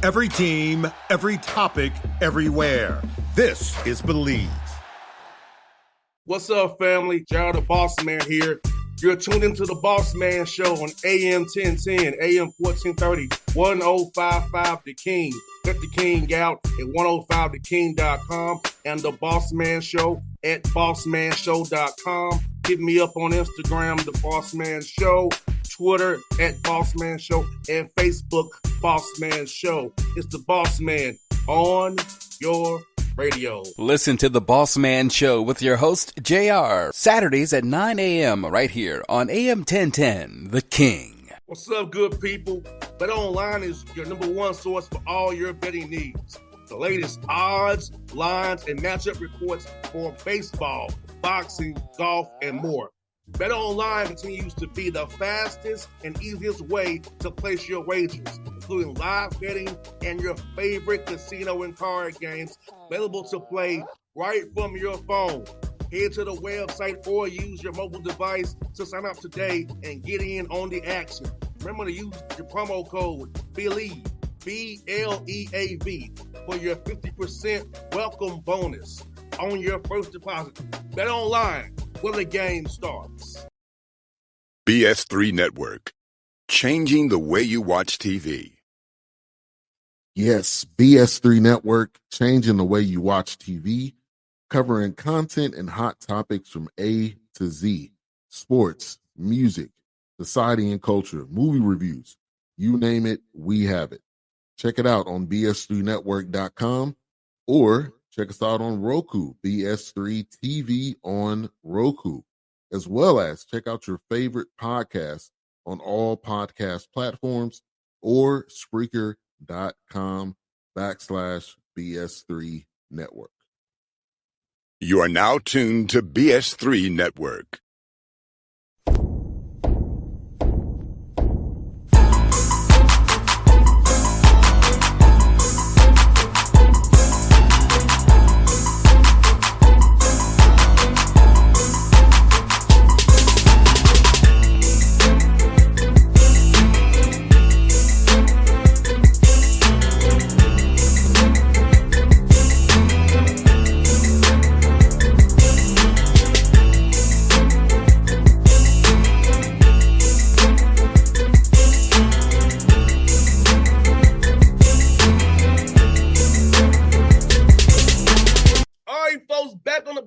Every team, every topic, everywhere. This is Believe. What's up, family? Gerald the Bossman here. You're tuned into the Bossman Show on AM 1010, AM 1430, 1055 The King. Let the King out at 105theking.com and the Bossman Show at bossmanshow.com. Hit me up on Instagram, The Bossman Show, Twitter at Bossman Show, and Facebook, Bossman Show. It's the Bossman on your radio. Listen to the Bossman Show with your host, JR, Saturdays at 9 a.m. right here on AM 1010, The King. What's up, good people? BetOnline is your number one source for all your betting needs. The latest odds, lines, and matchup reports for baseball, boxing, golf, and more. BetOnline continues to be the fastest and easiest way to place your wagers, including live betting and your favorite casino and card games available to play right from your phone. Head to the website or use your mobile device to sign up today and get in on the action. Remember to use your promo code BELIEVE, BLEAV, for your 50% welcome bonus on your first deposit. BetOnline, where the game starts. BS3 Network, changing the way you watch TV. Yes, BS3 Network, changing the way you watch TV, covering content and hot topics from A to Z, sports, music, society and culture, movie reviews, you name it, we have it. Check it out on bs3network.com or check us out on Roku, BS3 TV on Roku, as well as check out your favorite podcast on all podcast platforms or Spreaker.com/BS3 Network. You are now tuned to BS3 Network.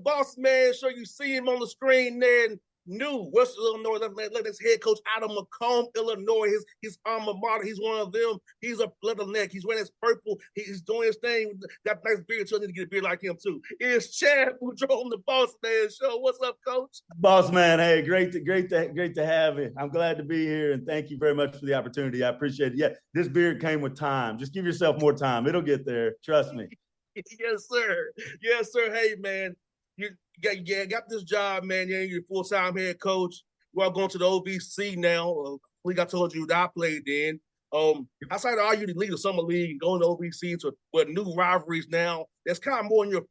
Bossman Show, you see him on the screen there. New Western Illinois, let his head coach out of Macomb, Illinois, his alma mater. He's one of them. He's a leatherneck. He's wearing his purple. He's doing his thing. That nice beard. So I need to get a beard like him too. It's Chad Boudreau on the Bossman Show. What's up, Coach? Bossman, hey, great to have you. I'm glad to be here, and thank you very much for the opportunity. I appreciate it. Yeah, this beard came with time. Just give yourself more time. It'll get there. Trust me. Yes, sir. Yes, sir. Hey, man. You got this job, man. You're your full-time head coach. You are going to the OVC now. League I told you that I played in. Outside of all you lead the summer league and going to OVC to with new rivalries now, that's kind of more in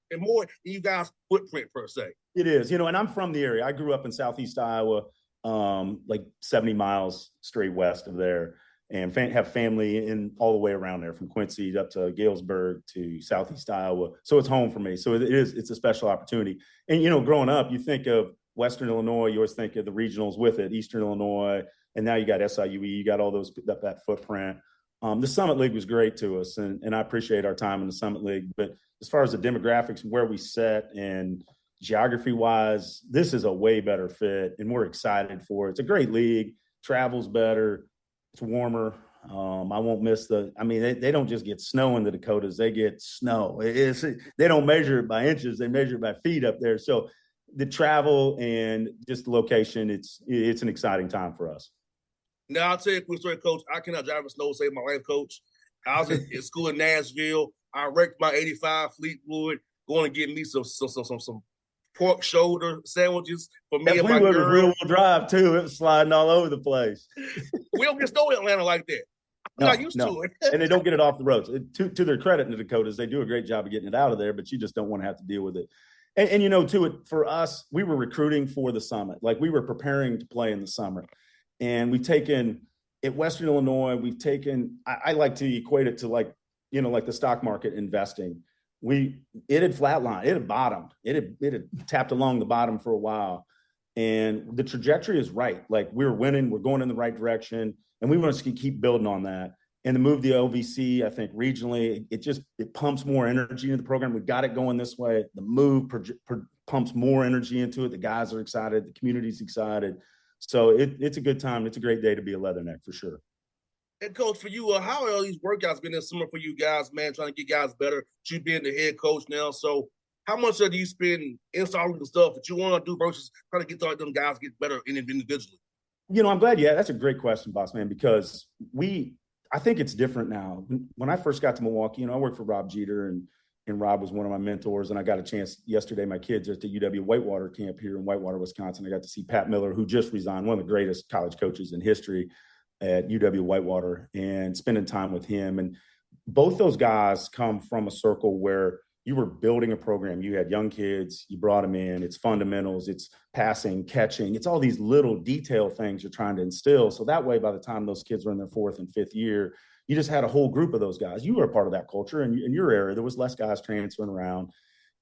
you guys' footprint per se. It is, and I'm from the area. I grew up in Southeast Iowa, like 70 miles straight west of there, and have family in all the way around there, from Quincy up to Galesburg to Southeast Iowa. So it's home for me. So it's a special opportunity. And, growing up, you think of Western Illinois, you always think of the regionals with it, Eastern Illinois, and now you got SIUE, you got all those, that footprint. The Summit League was great to us, and I appreciate our time in the Summit League. But as far as the demographics and where we sit and geography-wise, this is a way better fit, and we're excited for it. It's a great league, travel's better. It's warmer. I won't miss they don't just get snow in the Dakotas. They get snow. They don't measure it by inches. They measure it by feet up there. So the travel and just the location, it's an exciting time for us. Now, I'll tell you a quick story, Coach. I cannot drive a snow, save my life, Coach. I was in school in Nashville. I wrecked my 85 Fleetwood, going to get me some pork shoulder sandwiches for me and my girl. Fleetwood was real-wheel drive, too. It was sliding all over the place. We don't get snow in Atlanta like that. I'm not used to it. And they don't get it off the roads. To their credit in the Dakotas, they do a great job of getting it out of there, but you just don't want to have to deal with it. And for us, we were recruiting for the Summit. Like, we were preparing to play in the summer. And we've taken – at Western Illinois, I like to equate it to like like the stock market investing, it had flatlined, it had bottomed, it had tapped along the bottom for a while. And the trajectory is right. Like, we're winning, we're going in the right direction, and we want to keep building on that. And to move the LVC, I think regionally, it pumps more energy into the program. We've got it going this way. The move pumps more energy into it. The guys are excited. The community's excited. So it's a good time. It's a great day to be a Leatherneck for sure. And Coach, for you, how are all these workouts been this summer for you guys, man, trying to get guys better? You being the head coach now, so how much do you spend installing the stuff that you want to do versus trying to get them guys get better individually? I'm glad you asked. That's a great question, Bossman, because I think it's different now. When I first got to Milwaukee, I worked for Rob Jeter, and Rob was one of my mentors. And I got a chance yesterday. My kids are at the UW Whitewater camp here in Whitewater, Wisconsin. I got to see Pat Miller, who just resigned, one of the greatest college coaches in history at UW Whitewater, and spending time with him. And both those guys come from a circle where you were building a program. You had young kids, you brought them in. It's fundamentals, it's passing, catching. It's all these little detail things you're trying to instill. So that way, by the time those kids were in their 4th and 5th year, you just had a whole group of those guys. You were a part of that culture. And in your area, there was less guys transferring around.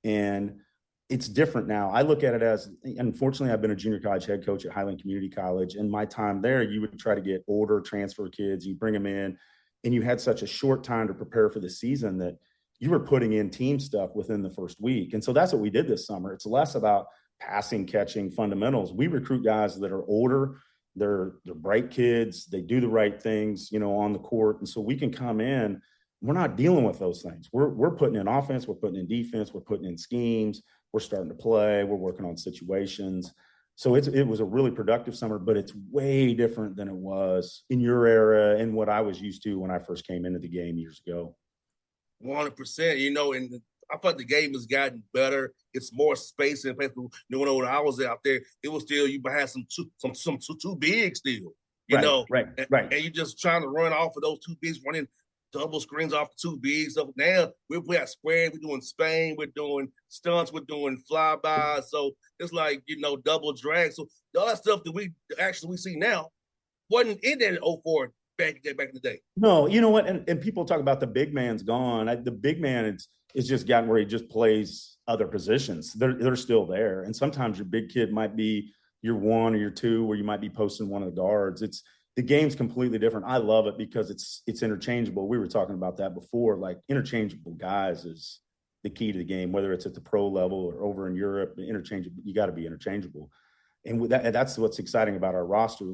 And it's different now. I look at it as, unfortunately, I've been a junior college head coach at Highland Community College. And my time there, you would try to get older transfer kids, you bring them in, and you had such a short time to prepare for the season that you were putting in team stuff within the first week. And so that's what we did this summer. It's less about passing, catching, fundamentals. We recruit guys that are older, they're bright kids, they do the right things, on the court. And so we can come in, we're not dealing with those things. We're putting in offense, we're putting in defense, we're putting in schemes, we're starting to play, we're working on situations. So it was a really productive summer, but it's way different than it was in your era and what I was used to when I first came into the game years ago. 100%, and I thought the game has gotten better. It's more space in place. When I was out there, it was still, you had some too big still, Right. And you just trying to run off of those two bigs, running double screens off the two bigs. So now we got square, we're doing Spain, we're doing stunts, we're doing flybys. So it's like, double drag. So all that stuff that we see now wasn't in there in 04 back in the day. No, you know what? And people talk about the big man's gone. The big man is just gotten where he just plays other positions. They're still there. And sometimes your big kid might be your 1 or your 2, where you might be posting one of the guards. The game's completely different. I love it because it's interchangeable. We were talking about that before. Like, interchangeable guys is the key to the game, whether it's at the pro level or over in Europe. Interchangeable, you got to be interchangeable. And that's what's exciting about our roster.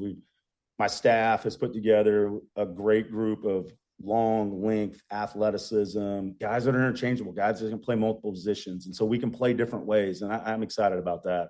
My staff has put together a great group of long length athleticism, guys that are interchangeable, guys that can play multiple positions. And so we can play different ways. And I'm excited about that.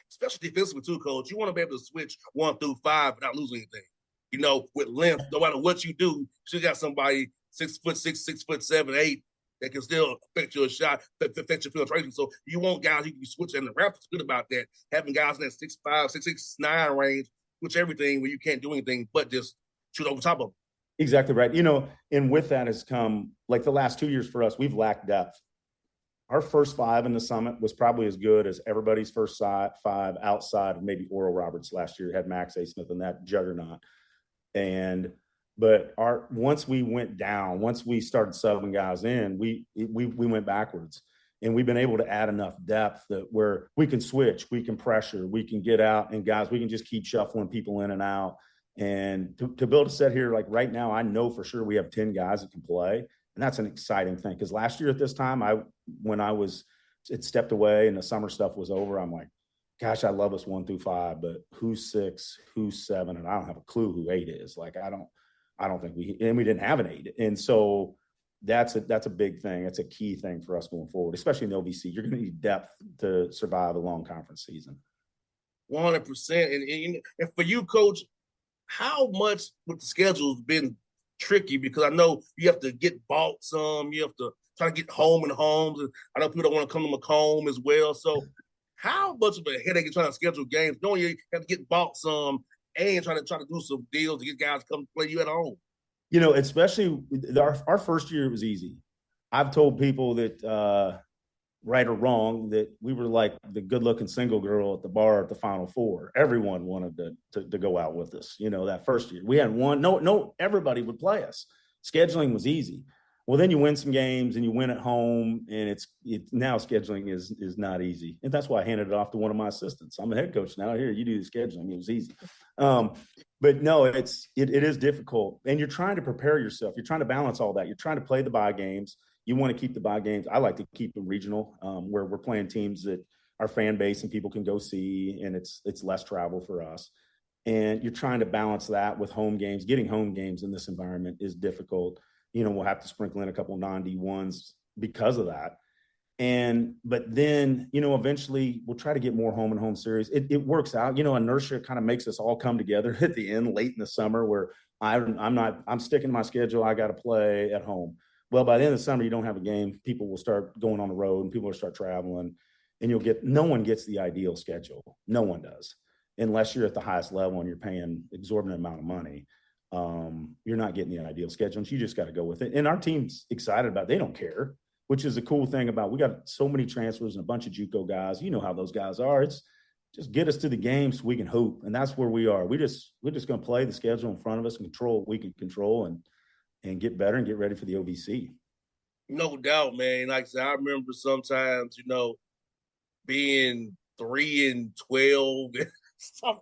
Especially defensively too, Coach. You want to be able to switch 1 through 5 without losing anything. With length, no matter what you do, you got somebody 6'6", 6'7", 8 that can still affect your shot, affect your filtration. So you want guys you can switch, and the Raptors good about that. Having guys in that 6'5", 6'6", 9 range, switch everything where you can't do anything but just shoot over top of them. Exactly right. And with that has come, like, the last 2 years for us, we've lacked depth. Our first 5 in the Summit was probably as good as everybody's first 5 outside of maybe Oral Roberts last year. Had Max A. Smith and that juggernaut. But once we went down, once we started subbing guys in, we went backwards. And we've been able to add enough depth that where we can switch, we can pressure, we can get out, and guys, we can just keep shuffling people in and out. And to build a set here, like right now, I know for sure we have 10 guys that can play. And that's an exciting thing, because last year at this time, when it stepped away and the summer stuff was over, I'm like, gosh, I love us 1 through 5, but who's 6, who's 7, and I don't have a clue who 8 is. Like, I don't think we didn't have an 8. And so that's a big thing. It's a key thing for us going forward, especially in the OVC. You're going to need depth to survive a long conference season. 100%. And for you, Coach, how much with the schedule has been tricky? Because I know you have to get bought some, you have to try to get home and homes. And I know people don't want to come to Macomb as well. So how much of a headache is trying to schedule games, knowing you have to get bought some and trying to do some deals to get guys to come play you at home? Especially our first year, it was easy. I've told people that, right or wrong, that we were like the good-looking single girl at the bar at the Final Four. Everyone wanted to go out with us. That first year we had one. No, everybody would play us. Scheduling was easy. Well, then you win some games and you win at home, and now scheduling is not easy. And that's why I handed it off to one of my assistants. I'm a head coach now. Here, you do the scheduling. It was easy. But no, it is difficult. And you're trying to prepare yourself. You're trying to balance all that. You're trying to play the bye games. You want to keep the bye games. I like to keep them regional, where we're playing teams that our fan base and people can go see, and it's less travel for us. And you're trying to balance that with home games. Getting home games in this environment is difficult. We'll have to sprinkle in a couple of non-D1s because of that. But then, eventually we'll try to get more home and home series. It works out. Inertia kind of makes us all come together at the end, late in the summer, where I'm sticking to my schedule. I got to play at home. Well, by the end of the summer, you don't have a game. People will start going on the road and people will start traveling, and no one gets the ideal schedule. No one does, unless you're at the highest level and you're paying exorbitant amount of money. You're not getting the ideal schedule, and you just got to go with it. And our team's excited about it. They don't care, which is a cool thing about, we got so many transfers and a bunch of JUCO guys. You know how those guys are. It's just get us to the game so we can hoop. And that's where we are. We're just going to play the schedule in front of us and control what we can control and get better and get ready for the OVC. No doubt, man. Like I said, I remember sometimes, being 3-12 and stuff.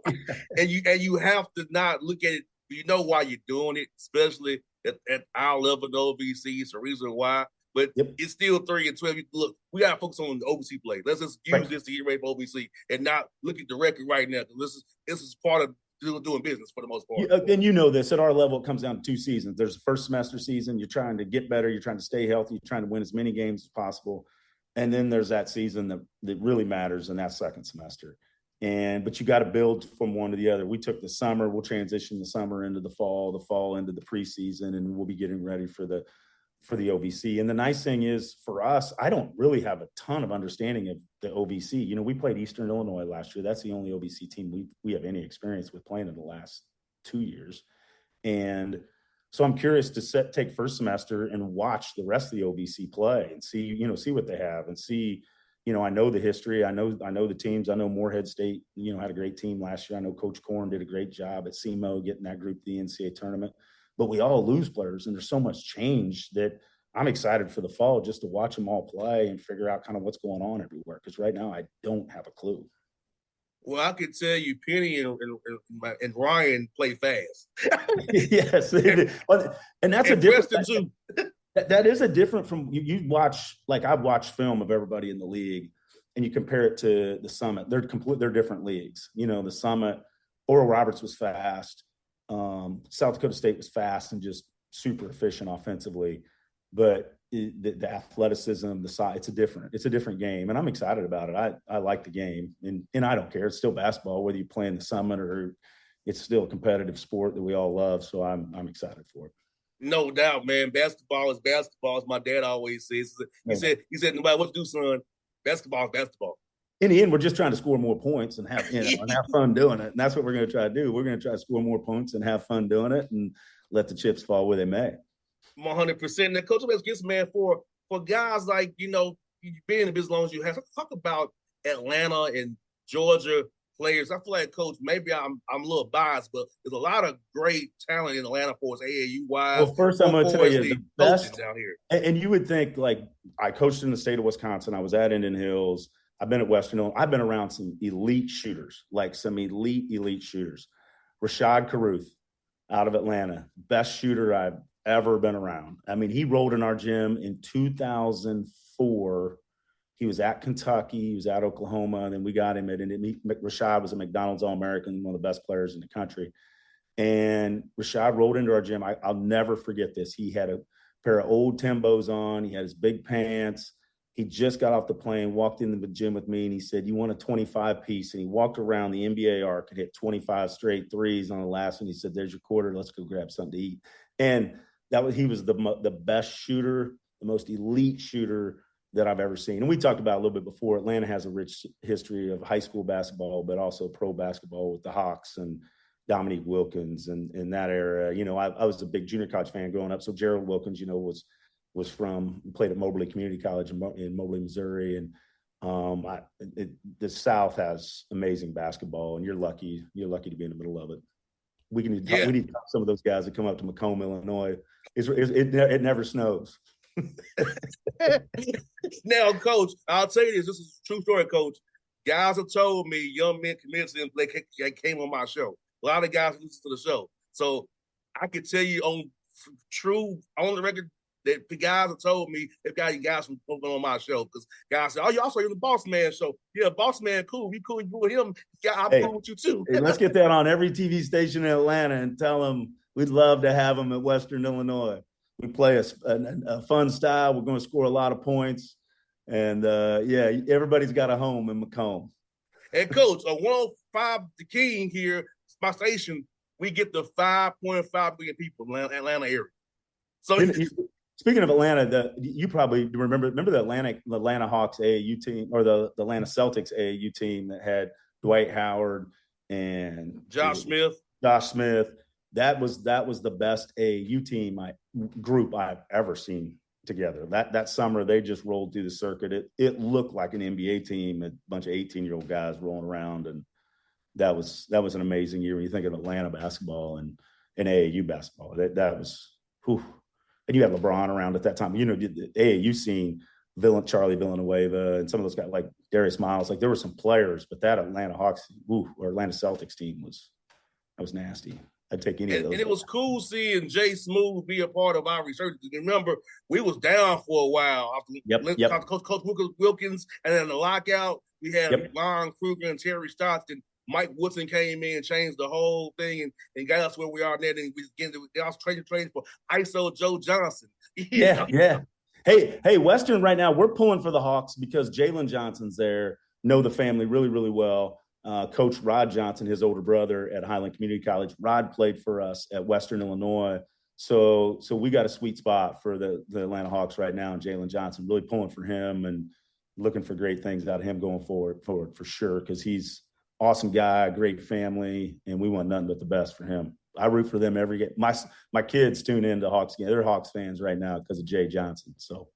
and you have to not look at it. You know why you're doing it, especially at our level of OVC. It's the reason why. But It's still 3-12. Look, we got to focus on the OVC play. Let's just use this to get ready for OVC and not look at the record right now. Because this is part of doing business for the most part. And this, at our level, it comes down to 2 seasons. There's the first semester season. You're trying to get better. You're trying to stay healthy. You're trying to win as many games as possible. And then there's that season that really matters, and that's second semester. But you got to build from one to the other. We took the summer. We'll transition the summer into the fall into the preseason, and we'll be getting ready for the OVC. And the nice thing is for us, I don't really have a ton of understanding of the OVC. We played Eastern Illinois last year. That's the only OVC team we have any experience with playing in the last 2 years. And so I'm curious to take first semester and watch the rest of the OVC play and see what they have and see. I know the history. I know the teams. I know Morehead State, had a great team last year. I know Coach Korn did a great job at SEMO getting that group to the NCAA tournament. But we all lose players, and there's so much change that I'm excited for the fall just to watch them all play and figure out kind of what's going on everywhere. Because right now I don't have a clue. Well, I could tell you Penny and Ryan play fast. Yes. And that's a different too. That is a different from you watch, like I've watched film of everybody in the league and you compare it to the Summit. They're different leagues. The Summit, Oral Roberts was fast. South Dakota State was fast and just super efficient offensively, but the athleticism, the size, it's a different game, and I'm excited about it. I like the game, and I don't care. It's still basketball, whether you play in the Summit or it's still a competitive sport that we all love. So I'm excited for it. No doubt, man. Basketball is basketball, as my dad always says. He said, no matter what you do, son, basketball is basketball. In the end, we're just trying to score more points and have fun doing it. And that's what we're going to try to do. We're going to try to score more points and have fun doing it and let the chips fall where they may. 100%. Now, Coach Gets, man, for guys like, you've been in the business as long as you have, talk about Atlanta and Georgia players. I feel like, Coach, maybe I'm a little biased, but there's a lot of great talent in Atlanta for us, AAU-wise. Well, first I'm going to tell you the best down here. And you would think, like, I coached in the state of Wisconsin. I was at Indian Hills. I've been at Western Illinois. I've been around some elite shooters, like some elite shooters. Rashad Caruth out of Atlanta, best shooter I've ever been around. I mean, he rolled in our gym in 2004. He was at Kentucky. He was at Oklahoma. And then we got him Rashad was a McDonald's All-American, one of the best players in the country. And Rashad rolled into our gym. I'll never forget this. He had a pair of old Timbos on. He had his big pants. He just got off the plane, walked into the gym with me, and he said, "You want a 25-piece?" And he walked around the NBA arc and hit 25 straight threes on the last one. He said, "There's your quarter. Let's go grab something to eat." And he was the best shooter, the most elite shooter that I've ever seen. And we talked about a little bit before, Atlanta has a rich history of high school basketball, but also pro basketball with the Hawks and Dominique Wilkins and in that era. I was a big junior college fan growing up. So Gerald Wilkins, played at Moberly Community College in Moberly, Missouri. And the South has amazing basketball, and you're lucky to be in the middle of it. We need some of those guys that come up to Macomb, Illinois. It never snows. Now, Coach, I'll tell you this. This is a true story, Coach. Guys have told me young men committed to them, they came on my show. A lot of guys listen to the show. So I can tell you on the record that the guys have told me they've got you guys from on my show because guys said, "Oh, you also in the Bossman show? Yeah, Bossman, cool. You cool? You with him? Yeah, I'm cool with you too." Hey, let's get that on every TV station in Atlanta and tell them we'd love to have them at Western Illinois. We play a fun style. We're going to score a lot of points, and everybody's got a home in Macomb. And Coach, on 105 The King here, my station, we get the 5.5 million people in the Atlanta area. So. Speaking of Atlanta, you probably remember the Atlanta Hawks AAU team or the Atlanta Celtics AAU team that had Dwight Howard and Josh Smith. That was the best AAU group I've ever seen together. That summer they just rolled through the circuit. It looked like an NBA team, a bunch of 18-year-old guys rolling around, and that was an amazing year when you think of Atlanta basketball and AAU basketball. That was whew. And you had LeBron around at that time. You know, the AAU scene, Charlie Villanueva, and some of those guys like Darius Miles. Like there were some players, but that Atlanta Hawks or Atlanta Celtics team was nasty. I'd take any of those. And it was cool seeing Jay Smooth be a part of our research. Remember, we was down for a while after Coach Wilkins, and then the lockout, we had Lon Kruger and Terry Stockton. Mike Woodson came in, changed the whole thing, and got us where we are now. And we began to trade for ISO Joe Johnson. Yeah. Hey, Western right now, we're pulling for the Hawks because Jalen Johnson's there, know the family really, really well. Coach Rod Johnson, his older brother at Highland Community College. Rod played for us at Western Illinois. So we got a sweet spot for the Atlanta Hawks right now, and Jalen Johnson, really pulling for him and looking for great things out of him going forward for sure, because he's awesome guy, great family, and we want nothing but the best for him. I root for them every game. My kids tune into Hawks games. They're Hawks fans right now because of Jay Johnson. So,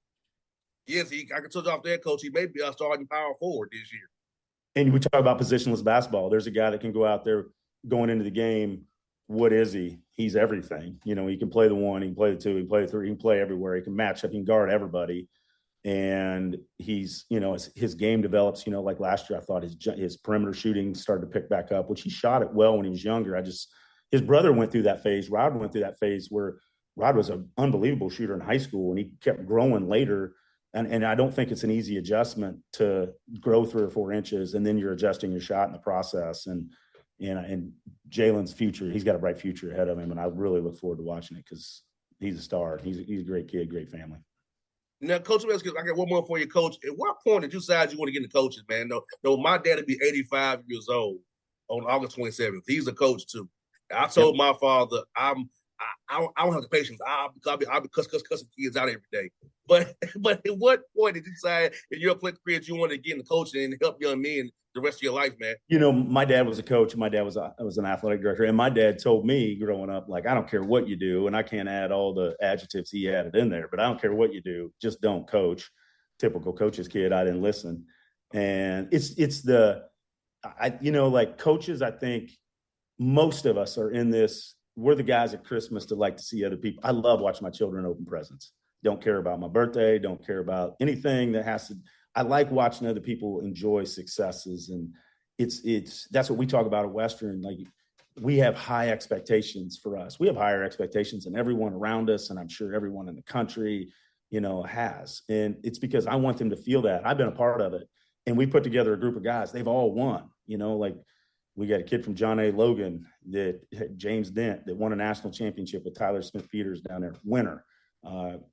yes, I can touch off that, Coach. He may be starting power forward this year. And we talk about positionless basketball. There's a guy that can go out there going into the game. What is he? He's everything. You know, he can play the one, he can play the two, he can play the three, he can play everywhere. He can match up, he can guard everybody. And he's, you know, as his game develops, you know, like last year, I thought his perimeter shooting started to pick back up, which he shot it well when he was younger. His brother went through that phase. Rod went through that phase where Rod was an unbelievable shooter in high school, and he kept growing later. And I don't think it's an easy adjustment to grow 3 or 4 inches, and then you're adjusting your shot in the process. And Jalen's future, he's got a bright future ahead of him, and I really look forward to watching it because he's a star. He's a great kid, great family. Now, Coach, I got one more for you, Coach. At what point did you decide you want to get into coaching, man? No, my dad would be 85 years old on August 27th. He's a coach too. I told my father, I don't have the patience. I'll be cussing kids out every day. But at what point did you decide in your career you wanted to get into coaching and help young men the rest of your life, man? You know, my dad was a coach. My dad was an athletic director, and my dad told me growing up, like, I don't care what you do, and I can't add all the adjectives he added in there, but I don't care what you do, just don't coach. Typical coach's kid. I didn't listen, and like coaches. I think most of us are in this. We're the guys at Christmas that like to see other people. I love watching my children open presents. Don't care about my birthday. Don't care about anything that has to. I like watching other people enjoy successes, and that's what we talk about at Western. Like, we have high expectations for us. We have higher expectations than everyone around us, and I'm sure everyone in the country, you know, has. And it's because I want them to feel that. I've been a part of it, and we put together a group of guys. They've all won. You know, like we got a kid from John A. Logan, James Dent, that won a national championship with Tyler Smith-Peters down there, winner.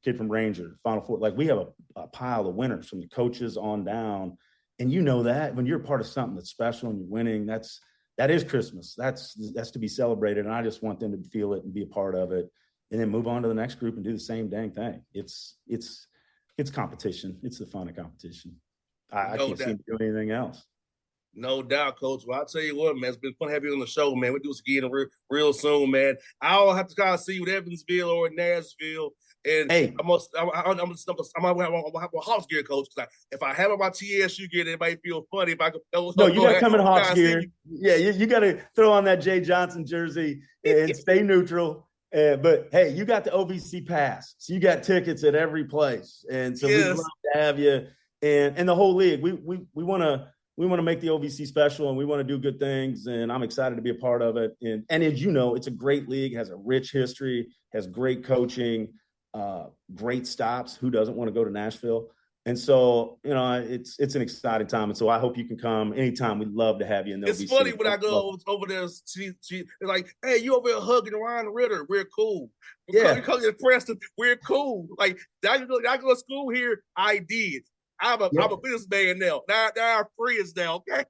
Kid from Ranger, Final Four. Like, we have a pile of winners from the coaches on down. And you know that when you're part of something that's special and you're winning, that is Christmas. That's to be celebrated. And I just want them to feel it and be a part of it, and then move on to the next group and do the same dang thing. It's competition. It's the fun of competition. I can't see them doing anything else. No doubt, Coach. Well, I'll tell you what, man, it's been fun having you on the show, man. We'll do this again real soon, man. I'll have to kind of see you in Evansville or in Nashville. And hey, I'm have a Hawks gear, Coach. Because if I have my TSU gear, it might feel funny if I could. No, you got to come in Hawks gear. Yeah, you got to throw on that Jay Johnson jersey and stay neutral. But hey, you got the OVC pass, so you got tickets at every place, and so we'd love to have you and the whole league. We want to make the OVC special, and we want to do good things, and I'm excited to be a part of it. And as you know, it's a great league, has a rich history, has great coaching, great stops. Who doesn't want to go to Nashville? And so, it's an exciting time. And so I hope you can come anytime. We'd love to have you in the OVC. It's funny when I go over there, they're like, hey, you over here hugging Ryan Ritter. We're cool. We're coming to Preston. We're cool. Like, I go to school here. I did. I'm a businessman now. Now I'm free as now, okay?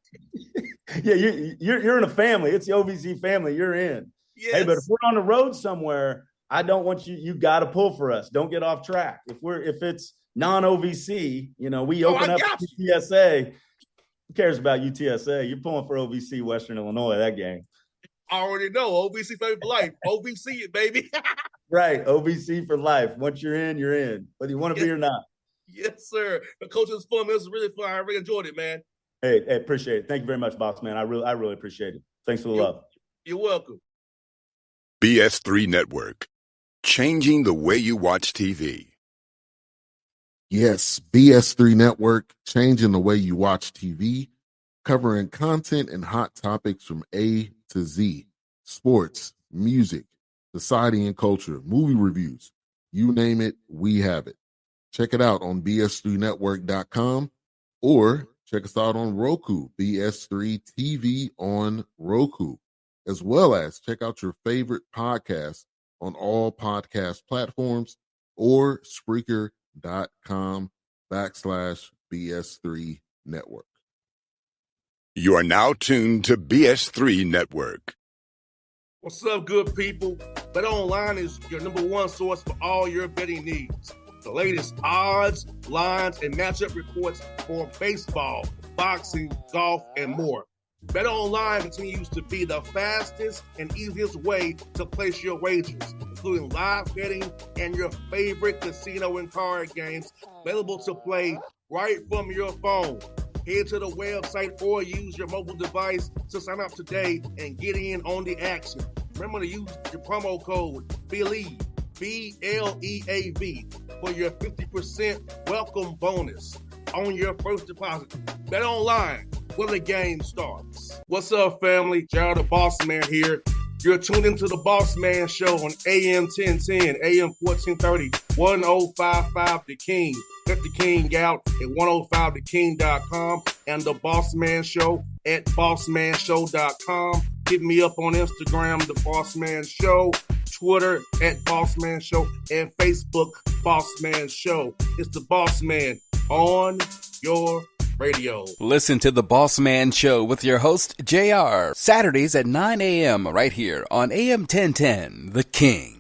Yeah, you're in a family. It's the OVC family. You're in. Yes. Hey, but if we're on the road somewhere, I don't want you got to pull for us. Don't get off track. If it's non-OVC, we open up UTSA. Who cares about UTSA? You're pulling for OVC, Western Illinois, that game. I already know. OVC for life. OVC it, baby. Right. OVC for life. Once you're in, whether you want to be or not. Yes, sir. The coach was fun. It was really fun. I really enjoyed it, man. Hey, appreciate it. Thank you very much, Bossman. I really appreciate it. Thanks for the love. You're welcome. BS3 Network. Changing the way you watch TV. Yes, BS3 Network, changing the way you watch TV, covering content and hot topics from A to Z, sports, music, society and culture, movie reviews, you name it, we have it. Check it out on bs3network.com or check us out on Roku, BS3 TV on Roku, as well as check out your favorite podcast on all podcast platforms or Spreaker.com/BS3 Network. You are now tuned to BS3 Network. What's up, good people? Bet Online is your number one source for all your betting needs. The latest odds, lines, and matchup reports for baseball, boxing, golf, and more. Bet Online continues to be the fastest and easiest way to place your wagers, including live betting and your favorite casino and card games available to play right from your phone. Head to the website or use your mobile device to sign up today and get in on the action. Remember to use your promo code BELIEVE, BLEAV, for your 50% welcome bonus on your first deposit. Bet Online, where the game starts. What's up, family? Jared the Bossman here. You're tuned into the Bossman Show on AM 1010, AM 1430, 1055 The King. Check The King out at 105theking.com and the Bossman Show at bossmanshow.com. Hit me up on Instagram, The Bossman Show, Twitter at Bossman Show, and Facebook, Bossman Show. It's the Bossman on your radio. Listen to The Bossman Show with your host, JR, Saturdays at 9 a.m. right here on AM 1010, The King.